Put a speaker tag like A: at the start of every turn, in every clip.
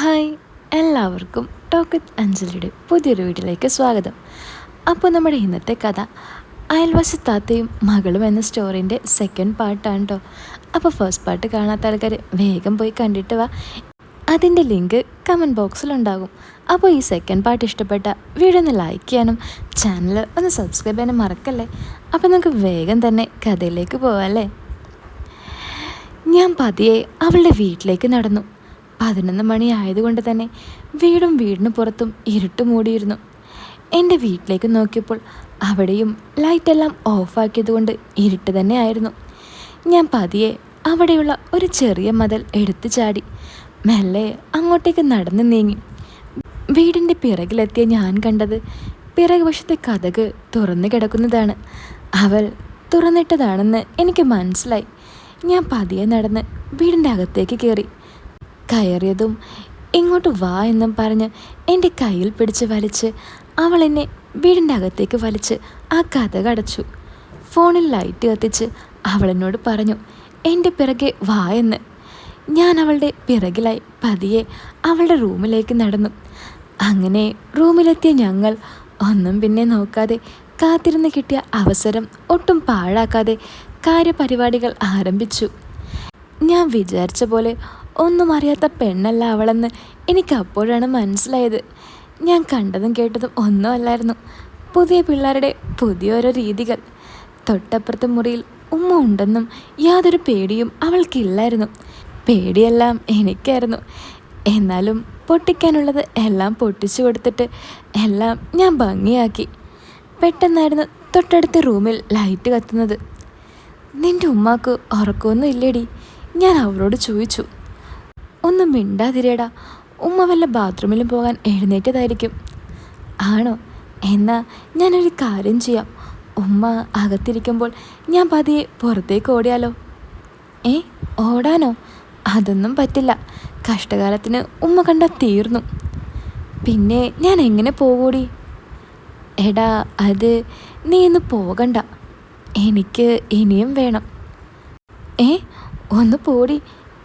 A: Hi, എല്ലാവർക്കും talk with അഞ്ജലിയുടെ പുതിയൊരു വീട്ടിലേക്ക് സ്വാഗതം. അപ്പോൾ നമ്മുടെ ഇന്നത്തെ കഥ അയൽവശത്താത്തയും മകളും എന്ന സ്റ്റോറീൻ്റെ സെക്കൻഡ് പാർട്ടാണ് കേട്ടോ. അപ്പോൾ ഫസ്റ്റ് പാർട്ട് കാണാത്ത ആൾക്കാർ വേഗം പോയി കണ്ടിട്ട് വാ. അതിൻ്റെ ലിങ്ക് കമൻറ്റ് ബോക്സിലുണ്ടാകും. അപ്പോൾ ഈ സെക്കൻഡ് പാർട്ട് ഇഷ്ടപ്പെട്ട വീഡിയോ ഒന്ന് ലൈക്ക് ചെയ്യാനും ചാനൽ ഒന്ന് സബ്സ്ക്രൈബ് ചെയ്യാനും മറക്കല്ലേ. അപ്പോൾ നമുക്ക് വേഗം തന്നെ കഥയിലേക്ക് പോവാമല്ലേ. ഞാൻ പതിയെ അവളുടെ വീട്ടിലേക്ക് നടന്നു. 11 മണി ആയതുകൊണ്ട് തന്നെ വീടിന് പുറത്തും ഇരുട്ട് മൂടിയിരുന്നു. എൻ്റെ വീട്ടിലേക്ക് നോക്കിയപ്പോൾ അവിടെയും ലൈറ്റെല്ലാം ഓഫാക്കിയതുകൊണ്ട് ഇരുട്ട് തന്നെ ആയിരുന്നു. ഞാൻ പതിയെ അവിടെയുള്ള ഒരു ചെറിയ മതിൽ എടുത്തു ചാടി മെല്ലെ അങ്ങോട്ടേക്ക് നടന്നു നീങ്ങി. വീടിൻ്റെ പിറകിലെത്തിയ ഞാൻ കണ്ടത് പിറകുവശത്തെ കതക് തുറന്നു കിടക്കുന്നതാണ്. അവൾ തുറന്നിട്ടതാണെന്ന് എനിക്ക് മനസ്സിലായി. ഞാൻ പതിയെ നടന്ന് വീടിൻ്റെ അകത്തേക്ക് കയറിയതും ഇങ്ങോട്ട് വാ എന്നും പറഞ്ഞ് എൻ്റെ കയ്യിൽ പിടിച്ച് വലിച്ച് അവൾ എന്നെ വീടിൻ്റെ അകത്തേക്ക് വലിച്ച് ആ കതക് അടച്ചു. ഫോണിൽ ലൈറ്റ് കത്തിച്ച് അവളെന്നോട് പറഞ്ഞു എൻ്റെ പിറകെ വാ എന്ന്. ഞാൻ അവളുടെ പിറകിലായി പതിയെ അവളുടെ റൂമിലേക്ക് നടന്നു. അങ്ങനെ റൂമിലെത്തിയ ഞങ്ങൾ ഒന്നും പിന്നെ നോക്കാതെ കാത്തിരുന്ന് കിട്ടിയ അവസരം ഒട്ടും പാഴാക്കാതെ കാര്യപരിപാടികൾ ആരംഭിച്ചു. ഞാൻ വിചാരിച്ച പോലെ ഒന്നും അറിയാത്ത പെണ്ണല്ല അവളെന്ന് എനിക്ക് അപ്പോഴാണ് മനസ്സിലായത്. ഞാൻ കണ്ടതും കേട്ടതും ഒന്നും അല്ലായിരുന്നു. പുതിയ പിള്ളേരുടെ പുതിയോരോ രീതികൾ. തൊട്ടപ്പുറത്തെ മുറിയിൽ ഉമ്മ ഉണ്ടെന്നും യാതൊരു പേടിയും അവൾക്കില്ലായിരുന്നു. പേടിയെല്ലാം എനിക്കായിരുന്നു. എന്നാലും പൊട്ടിക്കാനുള്ളത് എല്ലാം പൊട്ടിച്ചു കൊടുത്തിട്ട് എല്ലാം ഞാൻ ഭംഗിയാക്കി. പെട്ടെന്നായിരുന്നു തൊട്ടടുത്ത റൂമിൽ ലൈറ്റ് കത്തുന്നത്. നിൻ്റെ ഉമ്മാക്ക് ഉറക്കമൊന്നും ഇല്ലേടി? ഞാൻ അവളോട് ചോദിച്ചു. ഒന്നും മിണ്ടാതിരേടാ, ഉമ്മ വല്ല ബാത്റൂമിലും പോകാൻ എഴുന്നേറ്റതായിരിക്കും. ആണോ? എന്നാൽ ഞാനൊരു കാര്യം ചെയ്യാം. ഉമ്മ അകത്തിരിക്കുമ്പോൾ ഞാൻ പതിയെ പുറത്തേക്ക് ഓടിയാലോ? ഓടാനോ? അതൊന്നും പറ്റില്ല. കഷ്ടകാലത്തിന് ഉമ്മ കണ്ടാൽ തീർന്നു. പിന്നെ ഞാൻ എങ്ങനെ പോകൂടി? എടാ, അത് നീ ഇന്ന് പോകണ്ട. എനിക്ക് ഇനിയും വേണം. ഒന്ന് പോടി.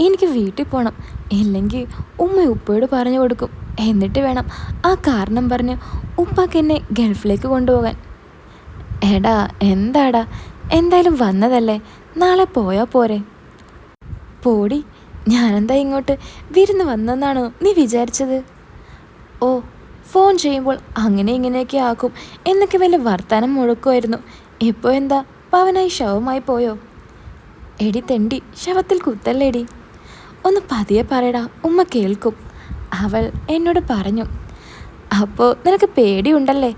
A: എനിക്ക് വീട്ടിൽ പോകണം. ഇല്ലെങ്കിൽ ഉമ്മ ഉപ്പയോട് പറഞ്ഞു കൊടുക്കും. എന്നിട്ട് വേണം ആ കാരണം പറഞ്ഞ് ഉപ്പാക്ക് എന്നെ ഗൾഫിലേക്ക് കൊണ്ടുപോകാൻ. എടാ, എന്താടാ, എന്തായാലും വന്നതല്ലേ, നാളെ പോയാൽ പോരെ? പോടി. ഞാനെന്താ ഇങ്ങോട്ട് വിരുന്ന് വന്നെന്നാണോ നീ വിചാരിച്ചത്? ഓ, ഫോൺ ചെയ്യുമ്പോൾ അങ്ങനെ ഇങ്ങനെയൊക്കെ ആക്കും എന്നൊക്കെ വല്ല വർത്താനം മുഴക്കുമായിരുന്നു. ഇപ്പോൾ എന്താ പവനായി ശവമായി പോയോ? എടി തെണ്ടി, ശവത്തിൽ കുത്തല്ലേടി. ഒന്ന് പതിയെ പറയടാ, ഉമ്മ കേൾക്കും. അവൾ എന്നോട് പറഞ്ഞു. അപ്പോൾ നിനക്ക് പേടിയുണ്ടല്ലേ?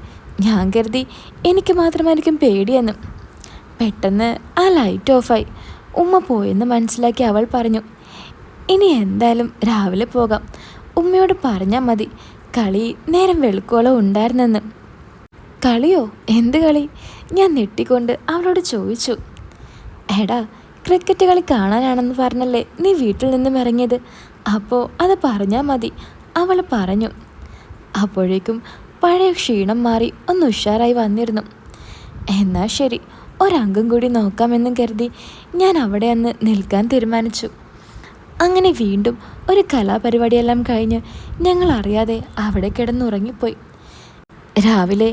A: ഞാൻ കരുതി എനിക്ക് മാത്രമായിരിക്കും പേടിയെന്ന്. പെട്ടെന്ന് ആ ലൈറ്റ് ഓഫായി. ഉമ്മ പോയെന്ന് മനസ്സിലാക്കി അവൾ പറഞ്ഞു, ഇനി എന്തായാലും രാവിലെ പോകാം. ഉമ്മയോട് പറഞ്ഞാൽ മതി കളി നേരം വെളുക്കോളം ഉണ്ടായിരുന്നെന്ന്. കളിയോ? എന്ത് കളി? ഞാൻ നെട്ടിക്കൊണ്ട് അവളോട് ചോദിച്ചു. എടാ, ക്രിക്കറ്റ് കളി കാണാനാണെന്ന് പറഞ്ഞല്ലേ നീ വീട്ടിൽ നിന്നും ഇറങ്ങിയത്? അപ്പോൾ അത് പറഞ്ഞാൽ മതി, അവൾ പറഞ്ഞു. അപ്പോഴേക്കും പഴയ ക്ഷീണം മാറി ഒന്ന് ഉഷാറായി വന്നിരുന്നു. എന്നാൽ ശരി, ഒരംഗം കൂടി നോക്കാമെന്നും കരുതി ഞാൻ അവിടെ അന്ന് നിൽക്കാൻ തീരുമാനിച്ചു. അങ്ങനെ വീണ്ടും ഒരു കലാപരിപാടിയെല്ലാം കഴിഞ്ഞ് ഞങ്ങൾ അറിയാതെ അവിടെ കിടന്നുറങ്ങിപ്പോയി. രാവിലെ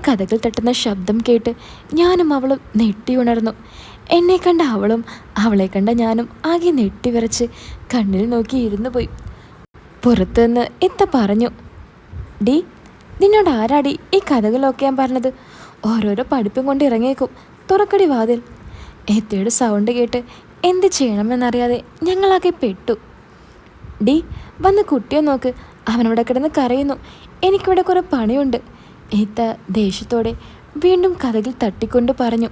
A: കഥകൾ തട്ടുന്ന ശബ്ദം കേട്ട് ഞാനും അവളും നെട്ടിയുണർന്നു. എന്നെ കണ്ട അവളും അവളെ കണ്ട ഞാനും ആകെ നെട്ടിവിറച്ച് കണ്ണിൽ നോക്കി ഇരുന്നു പോയി. പുറത്തുനിന്ന് പറഞ്ഞു, ഡി, നിന്നോട് ആരാടി ഈ കഥകളൊക്കെ ഞാൻ പറഞ്ഞത്? ഓരോരോ പഠിപ്പും കൊണ്ട് ഇറങ്ങിയേക്കും, തുറക്കടി വാതിൽ. എത്തയുടെ സൗണ്ട് കേട്ട് എന്ത് ചെയ്യണമെന്നറിയാതെ ഞങ്ങളാകെ പെട്ടു. ഡി, വന്ന് കുട്ടിയെ നോക്ക്, അവനവിടെ കിടന്ന് കരയുന്നു. എനിക്കിവിടെ കുറേ പണിയുണ്ട്. ദേഷ്യത്തോടെ വീണ്ടും കഥകിൽ തട്ടിക്കൊണ്ട് പറഞ്ഞു.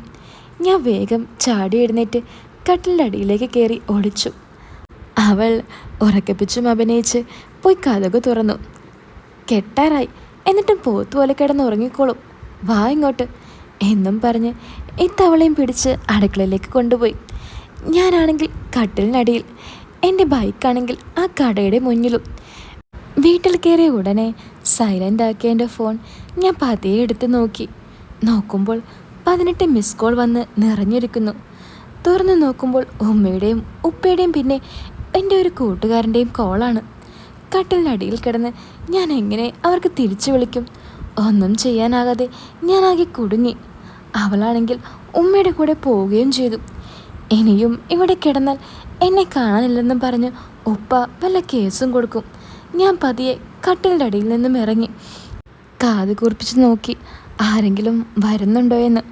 A: ഞാൻ വേഗം ചാടി എഴുന്നേറ്റ് കട്ടിലിൻ്റെ അടിയിലേക്ക് കയറി ഒളിച്ചു. അവൾ ഉറക്കപ്പിച്ചും അഭിനയിച്ച് പോയി കഥക് തുറന്നു. കെട്ടാറായി, എന്നിട്ടും പോത്തുപോലെ കിടന്ന് ഉറങ്ങിക്കോളും, വാ ഇങ്ങോട്ട് എന്നും പറഞ്ഞ് അവളെയും പിടിച്ച് അടുക്കളയിലേക്ക് കൊണ്ടുപോയി. ഞാനാണെങ്കിൽ കട്ടിലിനടിയിൽ, എൻ്റെ ബൈക്കാണെങ്കിൽ ആ കടയുടെ മുന്നിലും. വീട്ടിൽ കയറിയ ഉടനെ സൈലൻ്റ് ആക്കിയ എൻ്റെ ഫോൺ ഞാൻ പതിയെ എടുത്ത് നോക്കുമ്പോൾ 18 മിസ് കോൾ വന്ന് നിറഞ്ഞിരിക്കുന്നു. തുറന്നു നോക്കുമ്പോൾ ഉമ്മയുടെയും ഉപ്പയുടെയും പിന്നെ എൻ്റെ ഒരു കൂട്ടുകാരൻ്റെയും കോളാണ്. കട്ടിലിനടിയിൽ കിടന്ന് ഞാൻ എങ്ങനെ അവർക്ക് തിരിച്ചു വിളിക്കും? ഒന്നും ചെയ്യാനാകാതെ ഞാനാകെ കുടുങ്ങി. അവളാണെങ്കിൽ ഉമ്മയുടെ കൂടെ പോവുകയും ചെയ്തു. ഇനിയും ഇവിടെ കിടന്നാൽ എന്നെ കാണാനില്ലെന്നും പറഞ്ഞ് ഉപ്പ വല്ല കേസും കൊടുക്കും. ഞാൻ പതിയെ കട്ടിലിൻ്റെ അടിയിൽ നിന്നും ഇറങ്ങി കാത് കൂർപ്പിച്ച് നോക്കി ആരെങ്കിലും വരുന്നുണ്ടോ എന്ന്.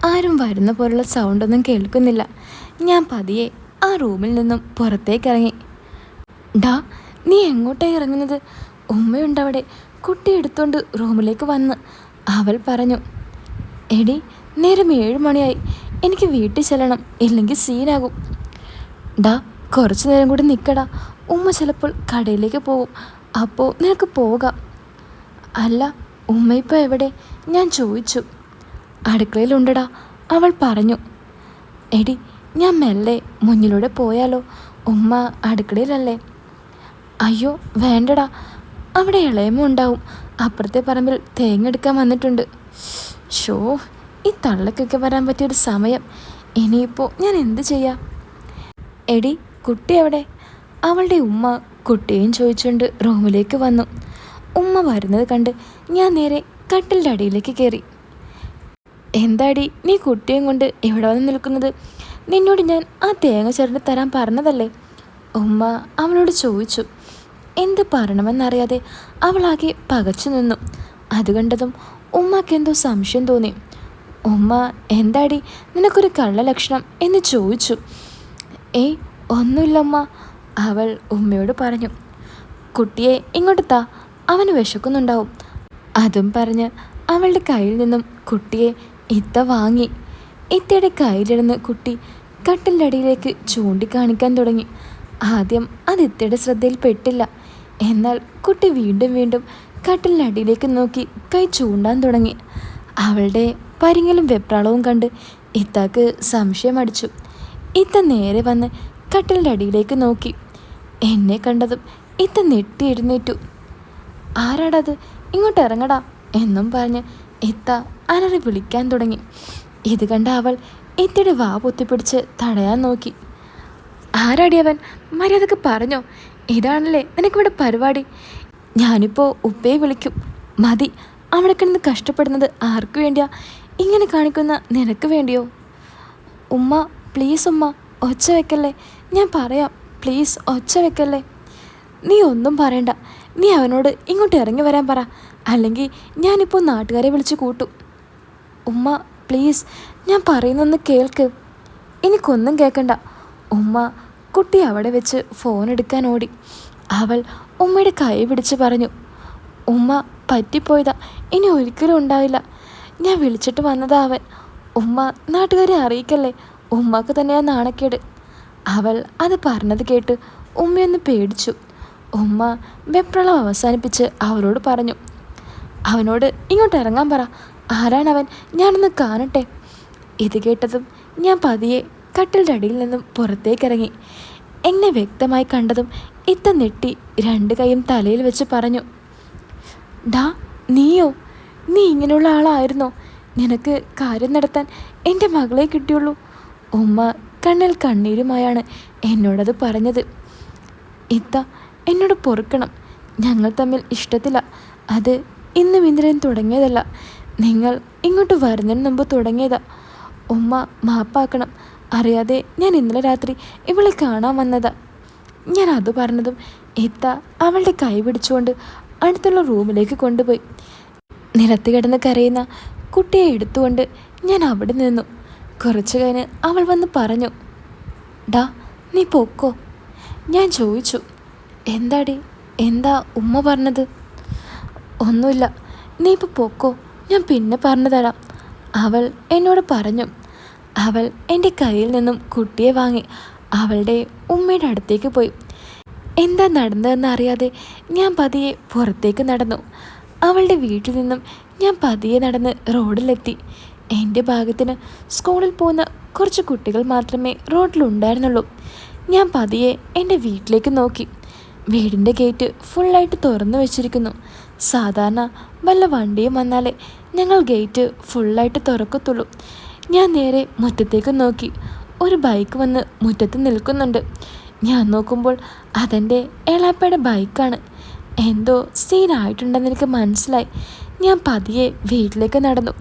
A: ആരും വരുന്ന പോലുള്ള സൗണ്ടൊന്നും കേൾക്കുന്നില്ല. ഞാൻ പതിയെ ആ റൂമിൽ നിന്നും പുറത്തേക്കിറങ്ങി. ഡാ, നീ എങ്ങോട്ടാണ് ഇറങ്ങുന്നത്? ഉമ്മയുണ്ടവിടെ. കുട്ടി എടുത്തുകൊണ്ട് റൂമിലേക്ക് വന്ന് അവൾ പറഞ്ഞു. എടി, നേരം 7 മണിയായി. എനിക്ക് വീട്ടിൽ ചെല്ലണം, ഇല്ലെങ്കിൽ സീനാകും. ഡാ, കുറച്ച് നേരം കൂടി നിൽക്കടാ. ഉമ്മ ചിലപ്പോൾ കടയിലേക്ക് പോകും, അപ്പോൾ നിനക്ക് പോകാം. അല്ല, ഉമ്മ ഇപ്പോൾ എവിടെ? ഞാൻ ചോദിച്ചു. അടുക്കളയിലുണ്ടടാ, അവൾ പറഞ്ഞു. എടി, ഞാൻ മെല്ലെ മുന്നിലൂടെ പോയാലോ? ഉമ്മ അടുക്കളയിലല്ലേ? അയ്യോ വേണ്ടടാ, അവിടെ ഇളയമ്മ ഉണ്ടാവും. അപ്പുറത്തെ പറമ്പിൽ തേങ്ങ എടുക്കാൻ വന്നിട്ടുണ്ട്. ഷോ, ഈ തള്ളക്കൊക്കെ വരാൻ പറ്റിയൊരു സമയം. ഇനിയിപ്പോൾ ഞാൻ എന്ത് ചെയ്യാം? എടി, കുട്ടി എവിടെ? അവളുടെ ഉമ്മ കുട്ടിയെയും ചോദിച്ചുകൊണ്ട് റൂമിലേക്ക് വന്നു. ഉമ്മ വരുന്നത് കണ്ട് ഞാൻ നേരെ കട്ടിലിൻ്റെ അടിയിലേക്ക് കയറി. എന്താടി നീ കുട്ടിയും കൊണ്ട് ഇവിടെ വന്ന് നിൽക്കുന്നത്? നിന്നോട് ഞാൻ ആ തേങ്ങ ചിരണ്ടി തരാൻ പറഞ്ഞതല്ലേ? ഉമ്മ അവളോട് ചോദിച്ചു. എന്ത് പറയണമെന്നറിയാതെ അവളാകെ പകച്ചു നിന്നു. അത് കണ്ടതും ഉമ്മക്കെന്തോ സംശയം തോന്നി. ഉമ്മ, എന്താടി നിനക്കൊരു കള്ള ലക്ഷണം എന്ന് ചോദിച്ചു. ഏയ്, ഒന്നുമില്ല ഉമ്മ, അവൾ ഉമ്മയോട് പറഞ്ഞു. കുട്ടിയെ ഇങ്ങോട്ട് താ, അവന് വിശക്കുന്നുണ്ടാവും. അതും പറഞ്ഞ് അവളുടെ കയ്യിൽ നിന്നും കുട്ടിയെ ഇത്ത വാങ്ങി. ഇത്തയുടെ കയ്യിലിരുന്ന് കുട്ടി കട്ടിലിൻ്റെ അടിയിലേക്ക് ചൂണ്ടിക്കാണിക്കാൻ തുടങ്ങി. ആദ്യം അത് ഇത്തയുടെ ശ്രദ്ധയിൽ പെട്ടില്ല. എന്നാൽ കുട്ടി വീണ്ടും വീണ്ടും കട്ടിലിൻ്റെ അടിയിലേക്ക് നോക്കി കൈ ചൂണ്ടാൻ തുടങ്ങി. അവളുടെ പരിങ്ങലും വെപ്രാളവും കണ്ട് ഇത്താക്ക് സംശയം അടിച്ചു. ഇത്ത നേരെ വന്ന് കട്ടിലിൻ്റെ അടിയിലേക്ക് നോക്കി. എന്നെ കണ്ടതും ഇത്ത നെട്ടി എഴുന്നേറ്റു. ആരാടത്? ഇങ്ങോട്ട് ഇറങ്ങടാ എന്നും പറഞ്ഞ് ഇത്ത അലറി വിളിക്കാൻ തുടങ്ങി. ഇത് കണ്ട അവൾ ഇത്തയുടെ വാ പൊത്തിപ്പിടിച്ച് തടയാൻ നോക്കി. ആരാടിയവൻ? മര്യാദക്ക് പറഞ്ഞോ. ഇതാണല്ലേ നിനക്കിവിടെ പരിപാടി? ഞാനിപ്പോൾ ഉപ്പയെ വിളിക്കും. മതി, അവിടെ കിടന്ന് കഷ്ടപ്പെടുന്നത് ആർക്കു വേണ്ടിയാ? ഇങ്ങനെ കാണിക്കുന്ന നിനക്ക് വേണ്ടിയോ? ഉമ്മ, പ്ലീസ് ഉമ്മ, ഒച്ച വെക്കല്ലേ. ഞാൻ പറയാം, പ്ലീസ് ഒച്ച വെക്കല്ലേ. നീ ഒന്നും പറയണ്ട. നീ അവനോട് ഇങ്ങോട്ട് ഇറങ്ങി വരാൻ പറ, അല്ലെങ്കിൽ ഞാനിപ്പോൾ നാട്ടുകാരെ വിളിച്ച് കൂട്ടും. ഉമ്മ, പ്ലീസ്, ഞാൻ പറയുന്നൊന്ന് കേൾക്ക്. എനിക്കൊന്നും കേൾക്കണ്ട. ഉമ്മ കുട്ടി അവിടെ വെച്ച് ഫോൺ എടുക്കാൻ ഓടി. അവൾ ഉമ്മയുടെ കൈ പിടിച്ച് പറഞ്ഞു. ഉമ്മ, പറ്റിപ്പോയതാ, ഇനി ഒരിക്കലും ഉണ്ടാവില്ല. ഞാൻ വിളിച്ചിട്ട് വന്നതാ അവൻ. ഉമ്മ നാട്ടുകാരെ അറിയിക്കല്ലേ, ഉമ്മക്ക് തന്നെയാ നാണക്കേട്. അവൾ അത് പറഞ്ഞത് കേട്ട് ഉമ്മയൊന്ന് പേടിച്ചു. ഉമ്മ വെപ്രളം അവസാനിപ്പിച്ച് അവരോട് പറഞ്ഞു. അവനോട് ഇങ്ങോട്ട് ഇറങ്ങാൻ പറ. ആരാണവൻ? ഞാനൊന്ന് കാണട്ടെ. ഇത് കേട്ടതും ഞാൻ പതിയെ കട്ടിലിൻ്റെ അടിയിൽ നിന്നും പുറത്തേക്കിറങ്ങി. എന്നെ വ്യക്തമായി കണ്ടതും ഇത്ത നെട്ടി 2 കൈയും തലയിൽ വെച്ച് പറഞ്ഞു. ഡാ, നീയോ? നീ ഇങ്ങനെയുള്ള ആളായിരുന്നോ? നിനക്ക് കാര്യം നടത്താൻ എൻ്റെ മകളെ കിട്ടിയുള്ളൂ. ഉമ്മ കണ്ണിൽ കണ്ണീരുമായാണ് എന്നോടത് പറഞ്ഞത്. ഇത്ത, എന്നോട് പൊറുക്കണം. ഞങ്ങൾ തമ്മിൽ ഇഷ്ടത്തില്ല. അത് ഇന്നും ഇന്ദ്രൻ തുടങ്ങിയതല്ല. നിങ്ങൾ ഇങ്ങോട്ട് വരുന്നതിന് മുമ്പ് തുടങ്ങിയതാ. ഉമ്മ മാപ്പാക്കണം. അറിയാതെ ഞാൻ ഇന്നലെ രാത്രി ഇവളെ കാണാൻ വന്നതാ. ഞാൻ അത് പറഞ്ഞതും ഇത്ത അവളുടെ കൈ പിടിച്ചുകൊണ്ട് അടുത്തുള്ള റൂമിലേക്ക് കൊണ്ടുപോയി. നിലത്ത് കിടന്ന് കരയുന്ന കുട്ടിയെ എടുത്തുകൊണ്ട് ഞാൻ അവിടെ നിന്നു. കുറച്ചു കഴിഞ്ഞ് അവൾ വന്ന് പറഞ്ഞു. ഡാ, നീ പൊക്കോ. ഞാൻ ചോദിച്ചു. എന്താടി, എന്താ ഉമ്മ പറഞ്ഞത്? ഒന്നുമില്ല, നീ ഇപ്പോൾ പൊക്കോ, ഞാൻ പിന്നെ പറഞ്ഞു തരാം, അവൾ എന്നോട് പറഞ്ഞു. അവൾ എൻ്റെ കയ്യിൽ നിന്നും കുട്ടിയെ വാങ്ങി അവളുടെ ഉമ്മയുടെ അടുത്തേക്ക് പോയി. എന്താ നടന്നതെന്ന് അറിയാതെ ഞാൻ പതിയെ പുറത്തേക്ക് നടന്നു. അവളുടെ വീട്ടിൽ നിന്നും ഞാൻ പതിയെ നടന്ന് റോഡിലെത്തി. എൻ്റെ ഭാഗത്തിന് സ്കൂളിൽ പോകുന്ന കുറച്ച് കുട്ടികൾ മാത്രമേ റോഡിലുണ്ടായിരുന്നുള്ളൂ. ഞാൻ പതിയെ എൻ്റെ വീട്ടിലേക്ക് നോക്കി. വീടിൻ്റെ ഗേറ്റ് ഫുള്ളായിട്ട് തുറന്നു വെച്ചിരിക്കുന്നു. സാധാരണ വല്ല വണ്ടിയും വന്നാലേ ഞങ്ങൾ ഗേറ്റ് ഫുള്ളായിട്ട് തുറക്കത്തുള്ളൂ. ഞാൻ നേരെ മുറ്റത്തേക്ക് നോക്കി. ഒരു ബൈക്ക് വന്ന് മുറ്റത്ത് നിൽക്കുന്നുണ്ട്. ഞാൻ നോക്കുമ്പോൾ അതെൻ്റെ എളാപ്പയുടെ ബൈക്കാണ്. എന്തോ സീനായിട്ടുണ്ടെന്ന് എനിക്ക് മനസ്സിലായി. ഞാൻ പതിയെ വീട്ടിലേക്ക് നടന്നു.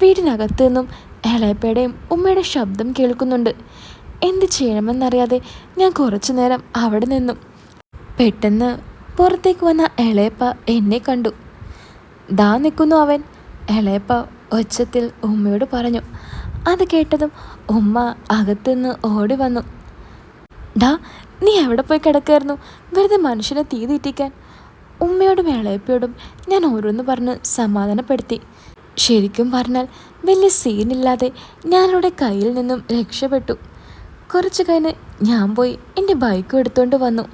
A: വീടിനകത്തു നിന്നും ഇളയപ്പയുടെയും ഉമ്മയുടെ ശബ്ദം കേൾക്കുന്നുണ്ട്. എന്ത് ചെയ്യണമെന്നറിയാതെ ഞാൻ കുറച്ചു നേരം അവിടെ നിന്നു. പെട്ടെന്ന് പുറത്തേക്ക് വന്ന ഇളയപ്പ എന്നെ കണ്ടു. ദാ നിൽക്കുന്നു അവൻ, ഇളയപ്പ ഒച്ചത്തിൽ ഉമ്മയോട് പറഞ്ഞു. അത് കേട്ടതും ഉമ്മ അകത്തുനിന്ന് ഓടി വന്നു. ഡാ, നീ എവിടെ പോയി കിടക്കായിരുന്നു? വെറുതെ മനുഷ്യനെ തീ തീറ്റിക്കാൻ. ഉമ്മയോടും ഇളയപ്പയോടും ഞാൻ ഓരോന്ന് പറഞ്ഞ് സമാധാനപ്പെടുത്തി. ശരിക്കും പറഞ്ഞാൽ വലിയ സീനില്ലാതെ ഞാനവിടെ കയ്യിൽ നിന്നും രക്ഷപ്പെട്ടു. കുറച്ച് കഴിഞ്ഞ് ഞാൻ പോയി എൻ്റെ ബൈക്കും എടുത്തുകൊണ്ട് വന്നു.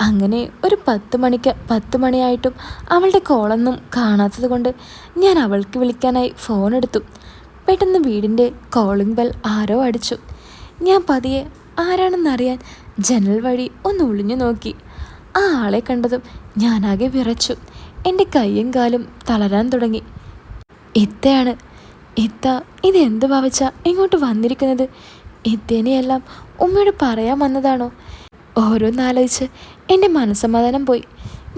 A: അങ്ങനെ ഒരു 10 മണിയായിട്ടും അവളുടെ കോളൊന്നും കാണാത്തത് കൊണ്ട് ഞാൻ അവൾക്ക് വിളിക്കാനായി ഫോൺ എടുത്തു. പെട്ടെന്ന് വീടിൻ്റെ കോളിംഗ് ബെൽ ആരോ അടിച്ചു. ഞാൻ പതിയെ ആരാണെന്നറിയാൻ ജനൽ വഴി ഒന്ന് ഒളിഞ്ഞു നോക്കി. ആ ആളെ കണ്ടതും ഞാനാകെ വിറച്ചു. എൻ്റെ കൈയും കാലും തളരാൻ തുടങ്ങി. ഇത്തയാണ്. ഇത്ത ഇതെന്ത് ഭാവിച്ച ഇങ്ങോട്ട് വന്നിരിക്കുന്നത്? ഇത്തേനെയെല്ലാം ഉമ്മയോട് പറയാൻ വന്നതാണോ? ഓരോന്നാലോചിച്ച് എൻ്റെ മനസ്സമാധാനം പോയി.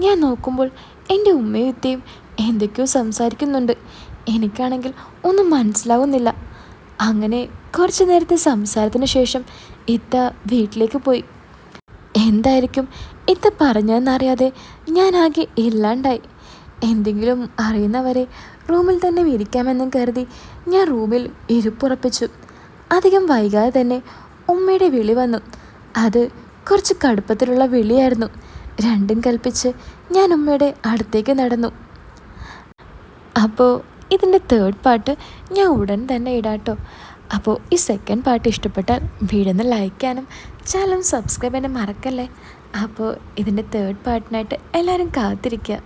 A: ഞാൻ നോക്കുമ്പോൾ എൻ്റെ ഉമ്മയും ഇത്തയും എന്തൊക്കെയോ സംസാരിക്കുന്നുണ്ട്. എനിക്കാണെങ്കിൽ ഒന്നും മനസ്സിലാവുന്നില്ല. അങ്ങനെ കുറച്ച് നേരത്തെ സംസാരത്തിന് ശേഷം ഇത്ത വീട്ടിലേക്ക് പോയി. എന്തായിരിക്കും ഇത്ത പറഞ്ഞതെന്നറിയാതെ ഞാനാകെ ഇല്ലാണ്ടായി. എന്തെങ്കിലും അറിയുന്നവരെ റൂമിൽ തന്നെ ഇരിക്കാമെന്നും കരുതി ഞാൻ റൂമിൽ ഇരിപ്പുറപ്പിച്ചു. അധികം വൈകാതെ തന്നെ ഉമ്മയുടെ വിളി വന്നു. അത് കുറച്ച് കടുപ്പത്തിലുള്ള വിളിയായിരുന്നു. രണ്ടും കൽപ്പിച്ച് ഞാൻ ഉമ്മയുടെ അടുത്തേക്ക് നടന്നു. അപ്പോൾ ഇതിൻ്റെ തേർഡ് പാർട്ട് ഞാൻ ഉടൻ തന്നെ ഇടാട്ടോ. അപ്പോൾ ഈ സെക്കൻഡ് പാർട്ട് ഇഷ്ടപ്പെട്ടാൽ വീഡിയോ ലൈക്ക് ചെയ്യാനും ചാനൽ സബ്സ്ക്രൈബ് ചെയ്യാനും മറക്കല്ലേ. അപ്പോൾ ഇതിൻ്റെ തേർഡ് പാർട്ടിനായിട്ട് എല്ലാവരും കാത്തിരിക്കുക.